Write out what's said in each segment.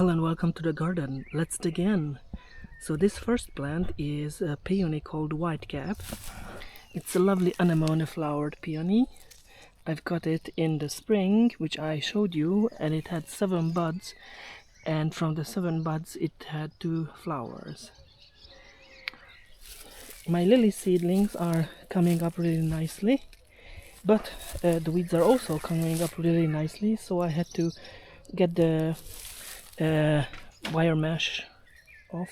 Hello and welcome to the garden. Let's dig in. So this first plant is a peony called Whitecap. It's a lovely anemone flowered peony. I've got it in the spring, which I showed you, and it had 7 buds, and from the 7 buds it had 2 flowers. My lily seedlings are coming up really nicely, but the weeds are also coming up really nicely, so I had to get the wire mesh off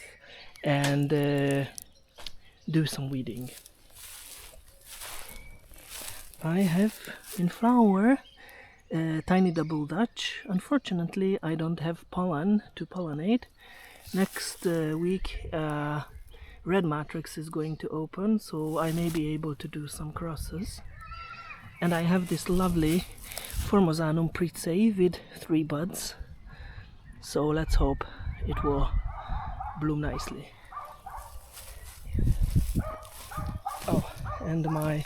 and do some weeding. I have in flower tiny double Dutch. Unfortunately, I don't have pollen to pollinate. Next week red matrix is going to open, so I may be able to do some crosses. And I have this lovely Formosanum Pritzei with 3 buds, so let's hope it will bloom nicely. Oh, and my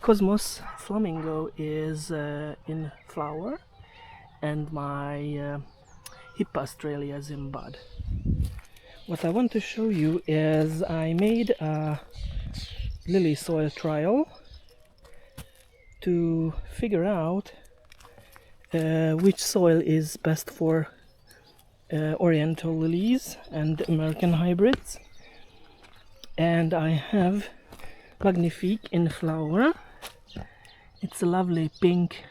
Cosmos Flamingo is in flower, and my Hippa Australia is in bud. What I want to show you is I made a lily soil trial to figure out which soil is best for Oriental lilies and American hybrids. And I have Magnifique in flower. It's a lovely pink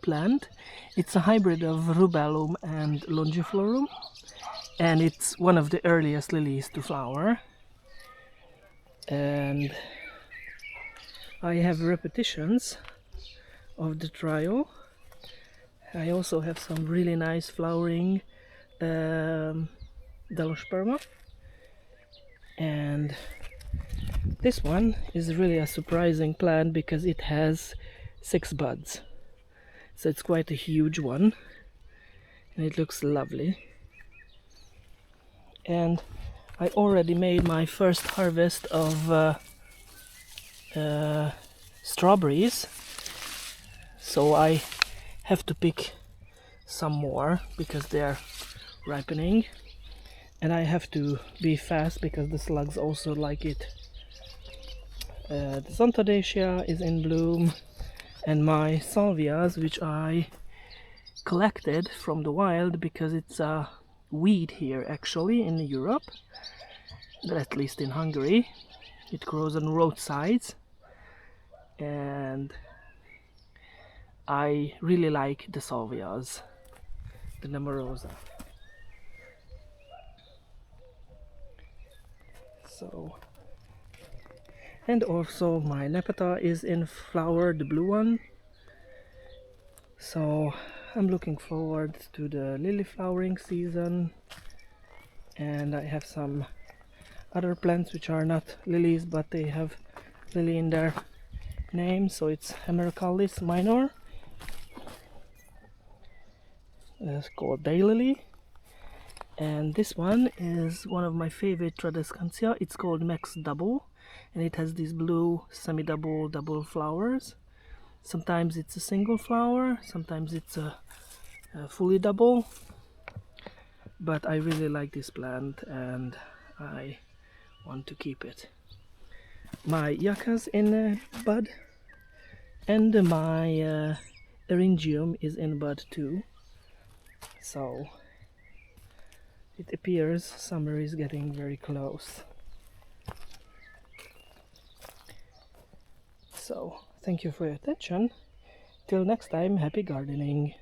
plant. It's a hybrid of Rubellum and Longiflorum, and it's one of the earliest lilies to flower. And I have repetitions of the trial. I also have some really nice flowering Delosperma, and this one is really a surprising plant because it has 6 buds, so it's quite a huge one and it looks lovely. And I already made my first harvest of strawberries, so I have to pick some more because they're ripening, and I have to be fast because the slugs also like it. The Xanthodacia is in bloom, and my salvias, which I collected from the wild because it's a weed here actually in Europe, but at least in Hungary. It grows on roadsides, and I really like the salvias, the Nemorosa. So, and also my Nepeta is in flower, the blue one. So I'm looking forward to the lily flowering season. And I have some other plants which are not lilies, but they have lily in their name. So it's Hemerocallis minor. It's called daylily. And this one is one of my favorite Tradescantia. It's called Max Double, and it has these blue semi-double double flowers. Sometimes it's a single flower, sometimes it's a fully double, but I really like this plant and I want to keep it. My Yuccas in bud, and my Eryngium is in bud too, so it appears summer is getting very close. So, thank you for your attention. Till next time, happy gardening.